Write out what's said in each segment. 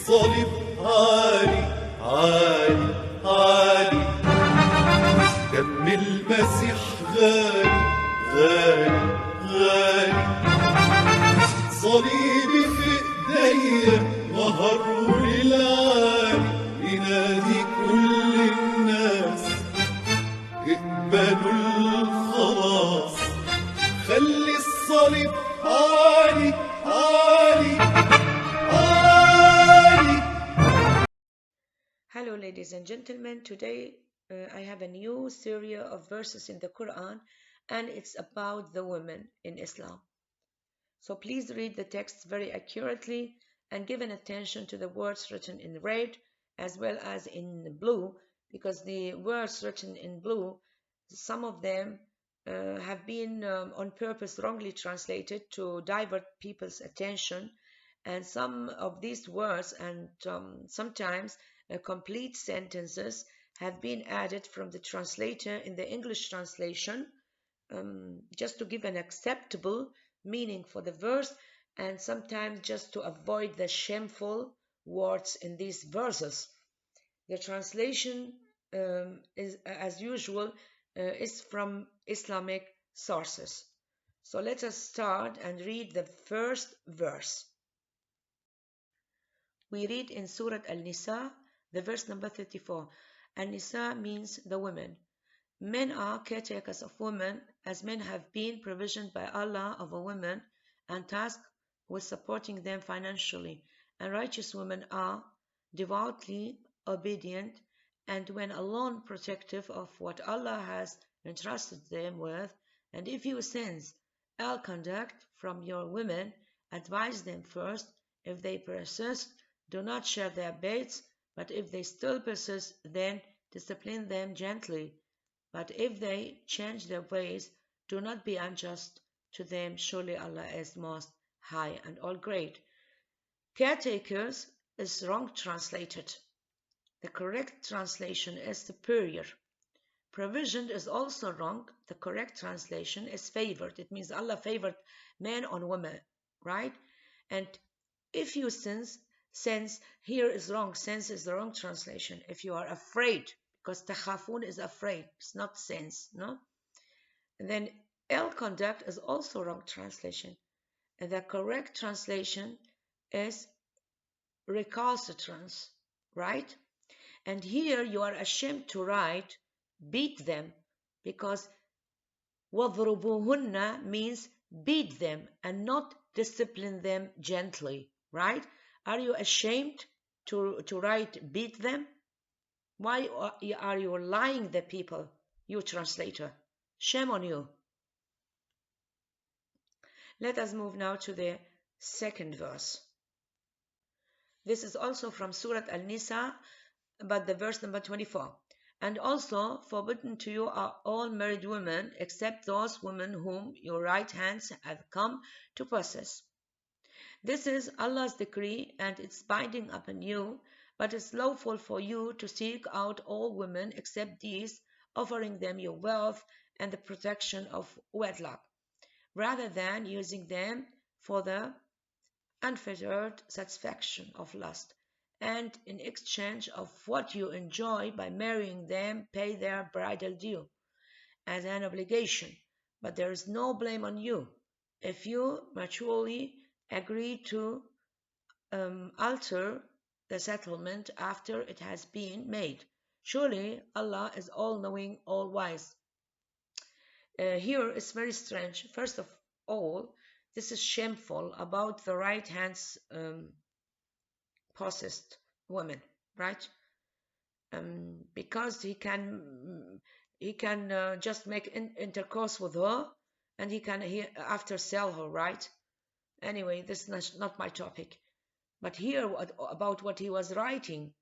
الصليب عالي عالي عالي، دم المسيح غالي غالي غالي، صليبي في ايديا ظهره للعالي، ينادي كل الناس اقبلوا الخلاص، خلي الصليب عالي عالي عالي. Hello ladies and gentlemen, today I have a new series of verses in the Quran, and it's about the women in Islam. So please read the text very accurately and give an attention to the words written in red as well as in blue, because the words written in blue, some of them have been on purpose wrongly translated to divert people's attention, and some of these words and sometimes complete sentences have been added from the translator in the English translation just to give an acceptable meaning for the verse, and sometimes just to avoid the shameful words in these verses. The translation is, as usual, is from Islamic sources. So let us start and read the first verse. We read in Surah Al-Nisa, the verse number 34. Al-Nisa means the women. Men are caretakers of women, as men have been provisioned by Allah of a woman and tasked with supporting them financially, and righteous women are devoutly obedient and when alone protective of what Allah has entrusted them with. And if you sense ill conduct from your women, advise them first. If they persist, do not share their beds, but if they still persist, then discipline them gently. But if they change their ways, do not be unjust to them. Surely Allah is most high and all great. Caretakers is wrong translated. The correct translation is superior. Provisioned is also wrong. The correct translation is favored. It means Allah favored men on women, right? And if you sense here is wrong, sense is the wrong translation. If you are afraid, because takhafun is afraid, it's not sense, no? And then ill conduct is also wrong translation. And the correct translation is recalcitrance, right? And here you are ashamed to write beat them, because وَضْرُبُوهُنَّ means beat them and not discipline them gently, right? Are you ashamed to write beat them? Why are you lying the people, you translator? Shame on you. Let us move now to the second verse. This is also from Surah Al-Nisa, but the verse number 24. And also forbidden to you are all married women, except those women whom your right hands have come to possess. This is Allah's decree, and it's binding upon you, but it's lawful for you to seek out all women except these, offering them your wealth and the protection of wedlock, rather than using them for the unfettered satisfaction of lust. And in exchange of what you enjoy by marrying them, pay their bridal due as an obligation. But there is no blame on you if you mutually agree to alter the settlement after it has been made. Surely Allah is all-knowing, all-wise. Here is very strange. First of all, this is shameful about the right hand's possessed woman, right? Because he can just make intercourse with her, and he can after sell her, right? Anyway, this is not my topic. But here about what he was writing,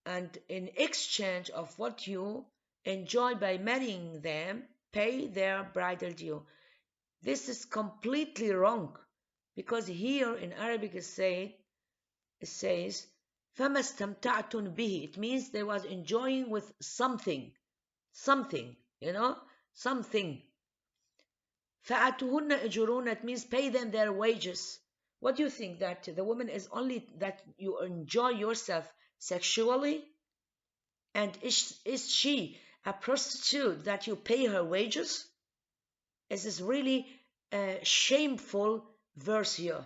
and in exchange of what you enjoy by marrying them, pay their bridal due. This is completely wrong, because here in Arabic it says فَمَا اسْتَمْتَعْتُمْ بِهِ. It means they was enjoying with something, something. فَأَتُهُنَّ أُجُورُهُنَّ. It means pay them their wages. What do you think, that the woman is only that you enjoy yourself sexually? And is she a prostitute that you pay her wages? This is really a shameful verse here.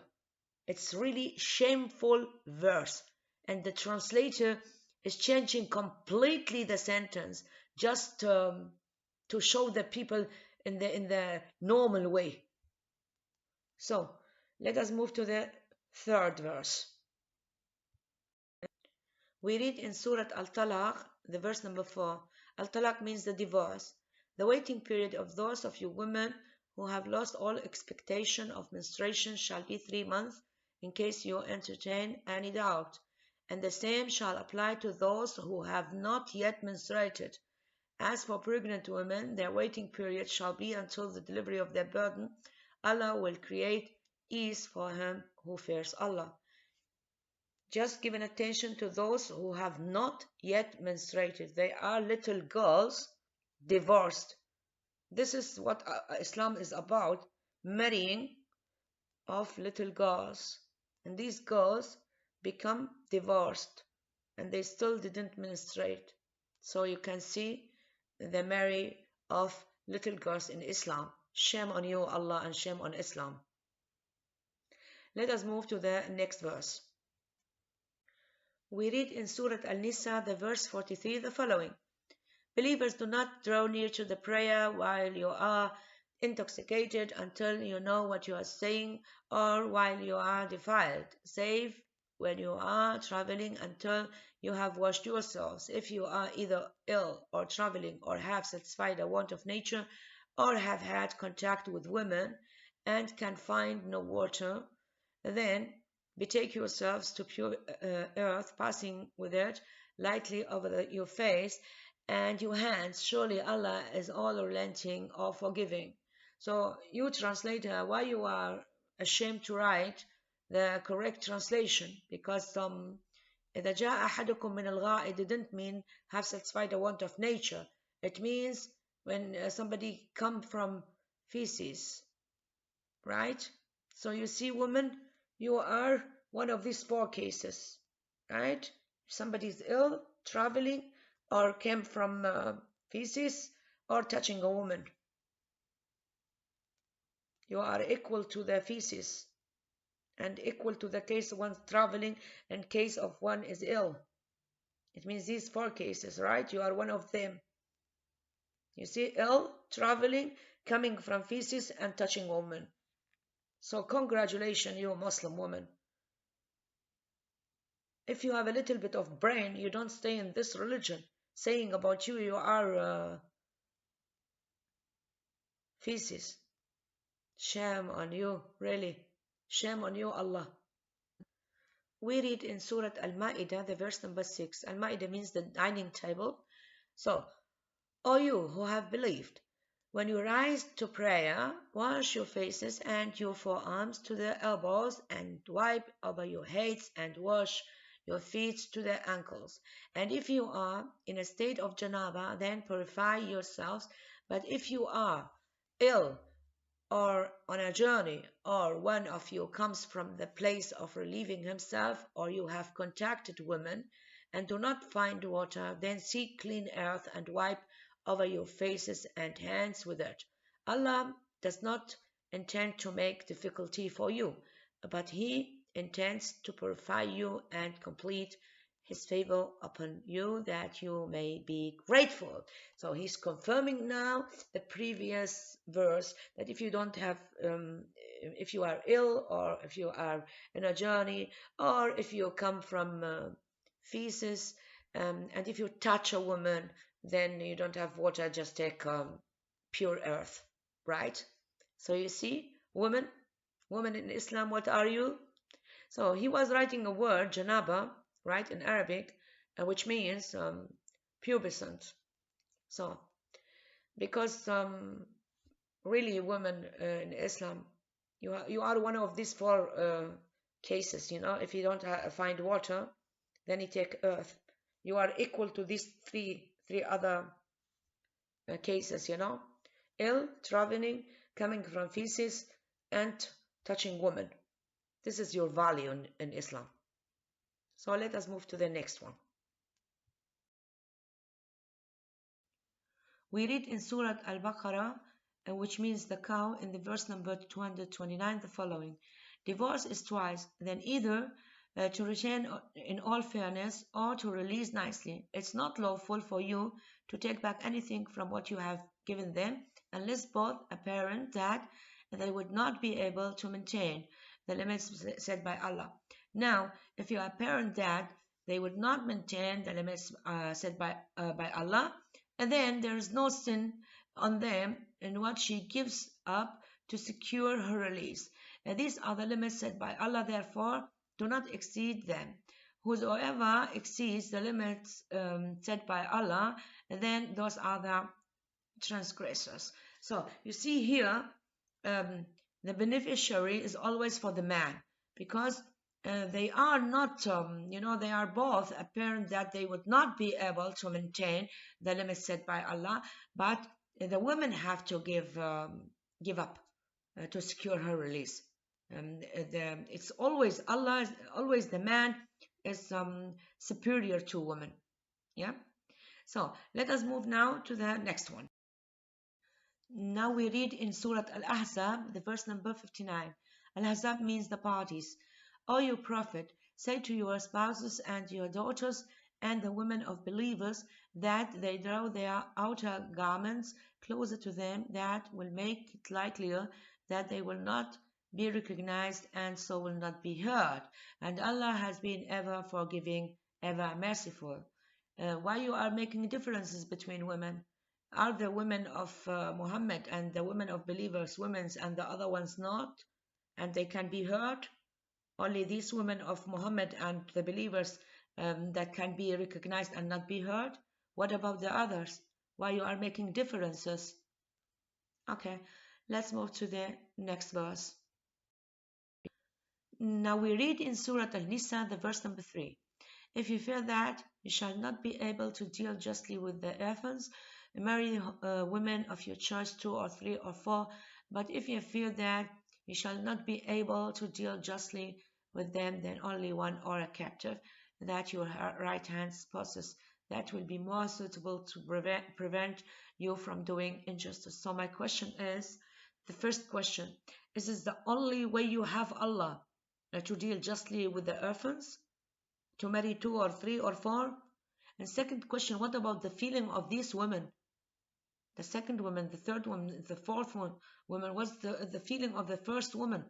It's really shameful verse. And the translator is changing completely the sentence just to show the people in the normal way. So let us move to the third verse. We read in Surah Al-Talaq, the verse number 4. Al-Talaq means the divorce. The waiting period of those of you women who have lost all expectation of menstruation shall be 3 months, in case you entertain any doubt. And the same shall apply to those who have not yet menstruated. As for pregnant women, their waiting period shall be until the delivery of their burden. Allah will create ease for him who fears Allah. Just giving attention to those who have not yet menstruated. They are little girls divorced. This is what Islam is about, marrying of little girls. And these girls become divorced and they still didn't menstruate. So you can see the marry of little girls in Islam. Shame on you, Allah, and shame on Islam. Let us move to the next verse. We read in Surah Al-Nisa, the verse 43, the following. Believers, do not draw near to the prayer while you are intoxicated until you know what you are saying, or while you are defiled, save when you are traveling until you have washed yourselves. If you are either ill or traveling, or have satisfied a want of nature, or have had contact with women and can find no water, then betake yourselves to pure earth, passing with it lightly over your face and your hands. Surely Allah is all relenting or forgiving. So you translator, why you are ashamed to write the correct translation? Because إذا جاء أحدكم من الغائط didn't mean have satisfied a want of nature. It means when somebody come from feces, right? So you see, woman, you are one of these 4 cases, right? If somebody is ill, traveling, or came from feces, or touching a woman, you are equal to the feces and equal to the case of one traveling and case of one is ill. It means these 4 cases, right? You are one of them. You see, ill, traveling, coming from feces, and touching a woman. So congratulations, you Muslim woman. If you have a little bit of brain, you don't stay in this religion saying about you are feces. Shame on you, really. Shame on you, Allah. We read in Surah Al-Ma'idah, the verse number 6. Al-Ma'idah means the dining table. So, O you who have believed, when you rise to prayer, wash your faces and your forearms to the elbows, and wipe over your heads, and wash your feet to the ankles. And if you are in a state of janaba, then purify yourselves. But if you are ill, or on a journey, or one of you comes from the place of relieving himself, or you have contacted women and do not find water, then seek clean earth and wipe over your faces and hands with it. Allah does not intend to make difficulty for you, but He intends to purify you and complete His favor upon you, that you may be grateful. So He's confirming now the previous verse, that if you don't have, if you are ill, or if you are in a journey, or if you come from feces, and if you touch a woman, then you don't have water, just take pure earth, right? So you see, woman in Islam, what are you? So he was writing a word, janaba, right, in Arabic, which means pubescent. So, because really, women in Islam, you are one of these 4 cases. You know, if you don't find water, then you take earth. You are equal to these three other cases. You know, ill, traveling, coming from feces, and touching women. This is your value in Islam. So let us move to the next one. We read in Surah Al-Baqarah, which means the cow, in the verse number 229, the following. Divorce is twice, then either to retain in all fairness or to release nicely. It's not lawful for you to take back anything from what you have given them, unless both apparent that they would not be able to maintain the limits set by Allah. Now, if you are apparent that they would not maintain the limits set by Allah, and then there is no sin on them in what she gives up to secure her release. And these are the limits set by Allah, therefore do not exceed them. Whosoever exceeds the limits set by Allah, then those are the transgressors. So you see here, the beneficiary is always for the man, because they are not, they are both apparent that they would not be able to maintain the limits set by Allah, but the women have to give up to secure her release. It's always Allah, always the man is superior to women. Yeah. So let us move now to the next one. Now we read in Surah Al-Ahzab, the verse number 59. Al-Ahzab means the parties. O you Prophet, say to your spouses and your daughters and the women of believers that they draw their outer garments closer to them, that will make it likelier that they will not be recognized and so will not be heard. And Allah has been ever forgiving, ever merciful. Why you are making differences between women? Are the women of Muhammad and the women of believers women's and the other ones not? And they can be heard? Only these women of Muhammad and the believers that can be recognized and not be heard? What about the others? Why you are making differences? Okay, let's move to the next verse. Now we read in Surah Al-Nisa, the verse number 3. If you fear that you shall not be able to deal justly with the orphans, marry women of your choice, 2 or 3 or 4. But if you fear that you shall not be able to deal justly with them, then only one or a captive that your right hand possesses. That will be more suitable to prevent you from doing injustice. So my question is, the first question, is this the only way you have Allah to deal justly with the orphans? To marry 2 or 3 or 4? And second question, what about the feeling of these women? The second woman, the third woman, the fourth woman, what's the feeling of the first woman?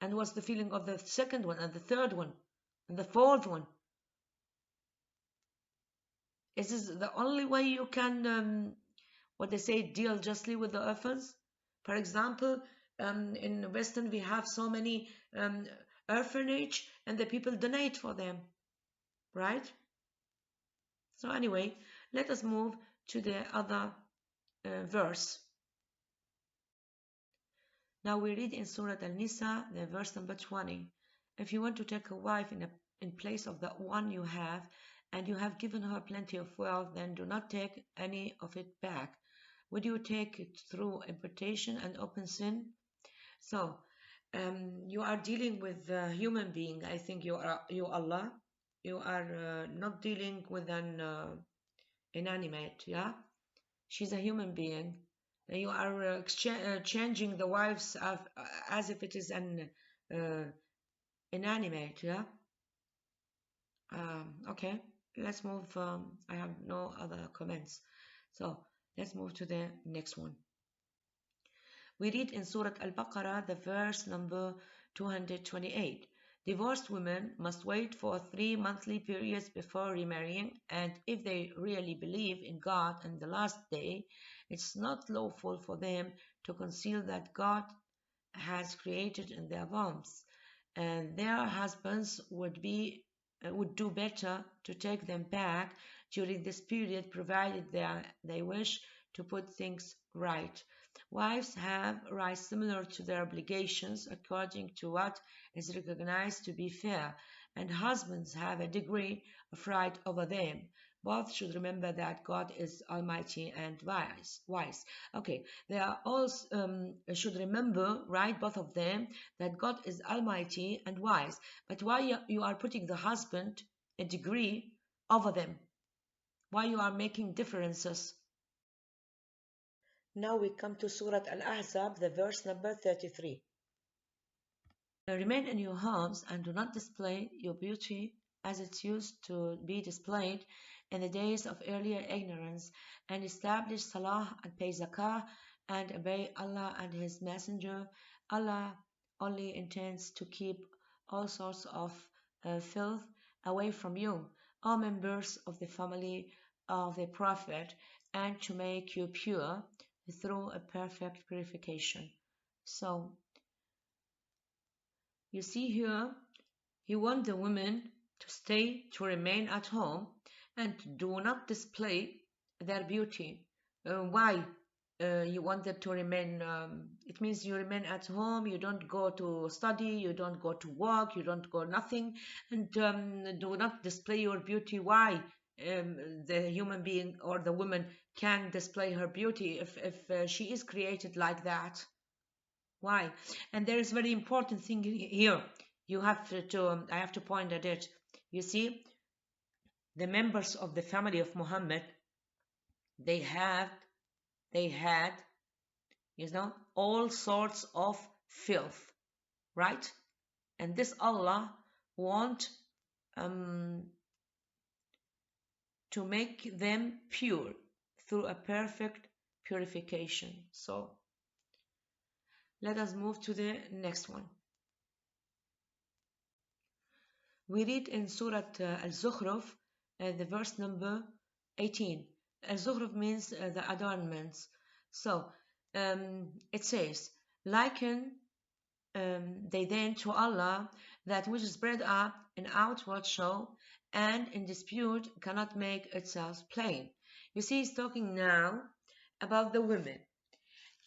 And what's the feeling of the second one and the third one and the fourth one? Is this the only way you can, what they say, deal justly with the orphans? For example, in Western we have so many orphanage and the people donate for them, right? So anyway, let us move to the other verse. Now we read in Surah Al-Nisa, the verse number 20. If you want to take a wife in place of the one you have, and you have given her plenty of wealth, then do not take any of it back. Would you take it through importation and open sin? So you are dealing with a human being. I think you Allah. You are not dealing with an inanimate. Yeah, she's a human being. You are changing the wives as if it is an inanimate. Yeah. Okay. Let's move. I have no other comments. So let's move to the next one. We read in Surah Al-Baqarah, the verse number 228. Divorced women must wait for 3 monthly periods before remarrying, and if they really believe in God and the last day, it's not lawful for them to conceal that God has created in their wombs, and their husbands would do better to take them back during this period, provided they wish to put things right. Wives have rights similar to their obligations according to what is recognized to be fair, and husbands have a degree of right over them. Both should remember that God is almighty and wise. Okay, they are all should remember, right, both of them, that God is almighty and wise. But why you are putting the husband a degree over them? Why you are making differences? Now we come to Surah Al-Ahzab, the verse number 33. Remain in your homes and do not display your beauty as it used to be displayed in the days of earlier ignorance, and establish salah and pay zakah and obey Allah and His Messenger. Allah only intends to keep all sorts of filth away from you, all members of the family of the Prophet, and to make you pure through a perfect purification. So, you see here, he wants the women to remain at home, and do not display their beauty. Why? You want them to remain, it means you remain at home, you don't go to study, you don't go to work, you don't go nothing, and do not display your beauty. Why? The human being or the woman can display her beauty if she is created like that. Why? And there is very important thing here. You have to, I have to point at it. You see, the members of the family of Muhammad, they had, all sorts of filth, right? And this Allah want to make them pure through a perfect purification. So let us move to the next one. We read in Surah Al-Zukhruf, the verse number 18. Al-Zukhruf means the adornments. So it says, liken they then to Allah that which is spread up in outward show and in dispute cannot make itself plain. You see, he's talking now about the women,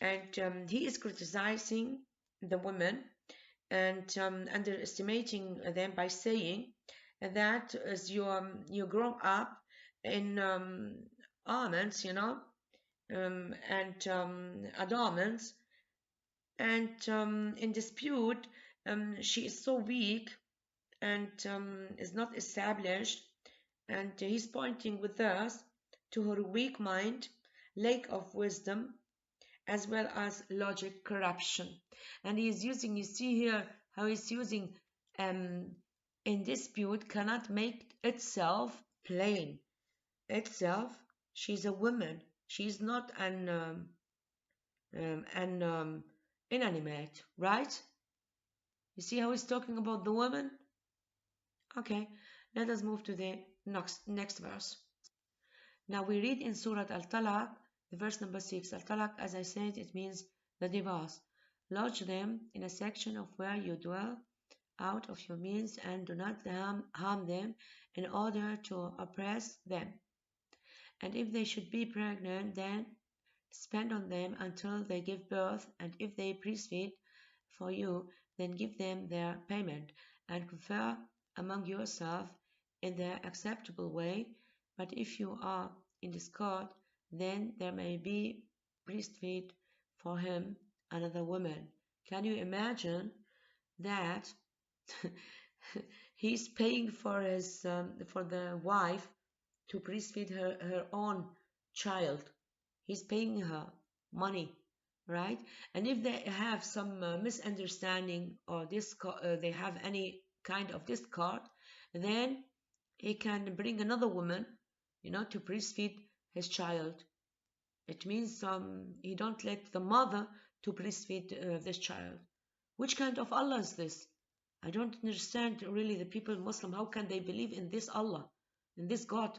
and he is criticizing the women and underestimating them by saying that as you grow up in almonds, and adornments, and in dispute, she is so weak and is not established, and he's pointing with us to her weak mind, lack of wisdom, as well as logic corruption. And he is using, you see here how he's using in dispute cannot make itself plain. Itself, she's a woman. She's not an inanimate, right? You see how he's talking about the woman? Okay, let us move to the next verse. Now we read in Surah Al-Talaq, the verse number 6. Al-Talaq, as I said, it means the divorce. Lodge them in a section of where you dwell out of your means, and do not harm them in order to oppress them. And if they should be pregnant, then spend on them until they give birth, and if they breastfeed for you, then give them their payment, and confer among yourselves in the acceptable way. But if you are in discord, then there may be breastfeed for him another woman. Can you imagine that he's paying for his for the wife to breastfeed her own child? He's paying her money, right? And if they have some misunderstanding or they have any kind of discord, then he can bring another woman, to breastfeed his child. It means he don't let the mother to breastfeed this child. Which kind of Allah is this? I don't understand really the people Muslim. How can they believe in this Allah, in this God?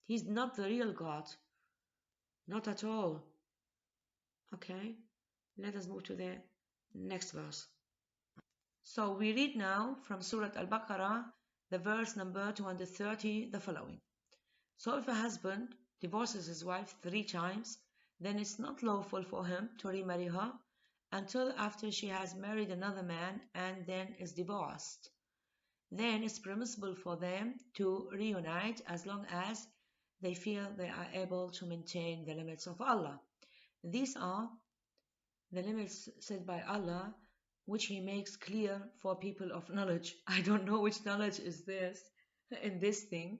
He's not the real God. Not at all. Okay, let us move to the next verse. So we read now from Surah Al-Baqarah, the verse number 230, the following. So if a husband divorces his wife 3 times, then it's not lawful for him to remarry her until after she has married another man and then is divorced. Then it's permissible for them to reunite as long as they feel they are able to maintain the limits of Allah. These are the limits set by Allah, which He makes clear for people of knowledge. I don't know which knowledge is this in this thing,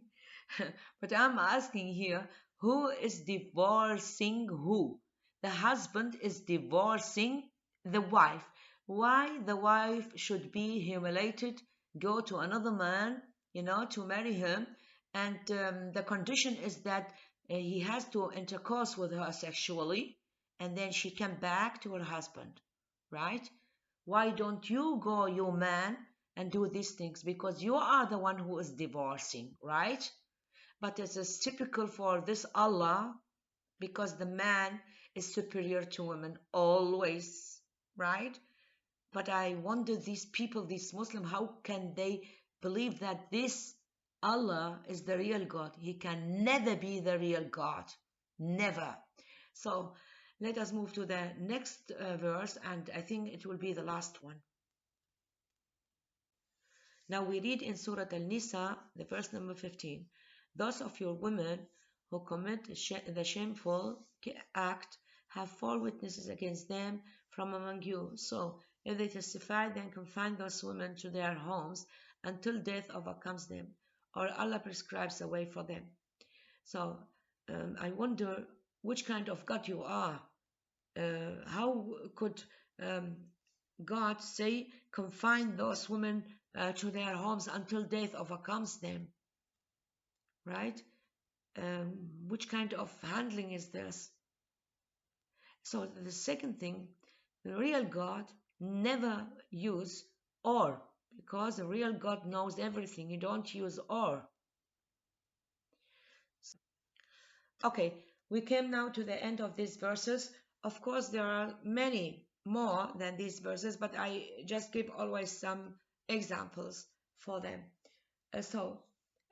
but I'm asking here, who is divorcing who? The husband is divorcing the wife. Why the wife should be humiliated, go to another man, to marry him, and the condition is that he has to intercourse with her sexually, and then she come back to her husband, right? Why don't you go, you man, and do these things? Because you are the one who is divorcing, right? But it is typical for this Allah, because the man is superior to women always, right? But I wonder, these people, these Muslims, how can they believe that this Allah is the real God? He can never be the real God. Never. So let us move to the next verse, and I think it will be the last one. Now we read in Surah Al-Nisa, the verse number 15. Those of your women who commit the shameful act have 4 witnesses against them from among you. So if they testify, then confine those women to their homes until death overcomes them, or Allah prescribes a way for them. So I wonder which kind of God you are. How could God say, confine those women to their homes until death overcomes them? Right? Which kind of handling is this? So the second thing, the real God never use or, because the real God knows everything. You don't use or. Okay, we came now to the end of these verses. Of course, there are many more than these verses, but I just give always some examples for them. So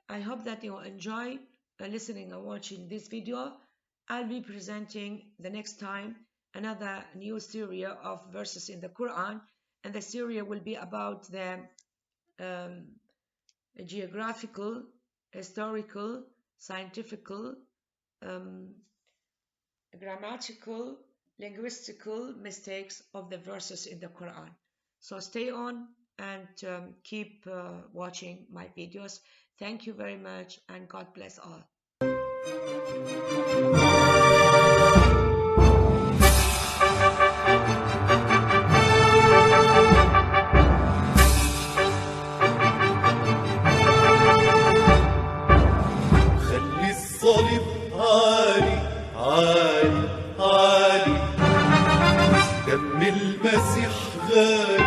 I hope that you enjoy listening and watching this video. I'll be presenting the next time another new series of verses in the Quran, and the series will be about the geographical, historical, scientific, grammatical, linguistical mistakes of the verses in the Quran. So stay on and keep watching my videos. Thank you very much, and God bless all. خلي الصليب عالي عالي عالي، دم المسيح غالي.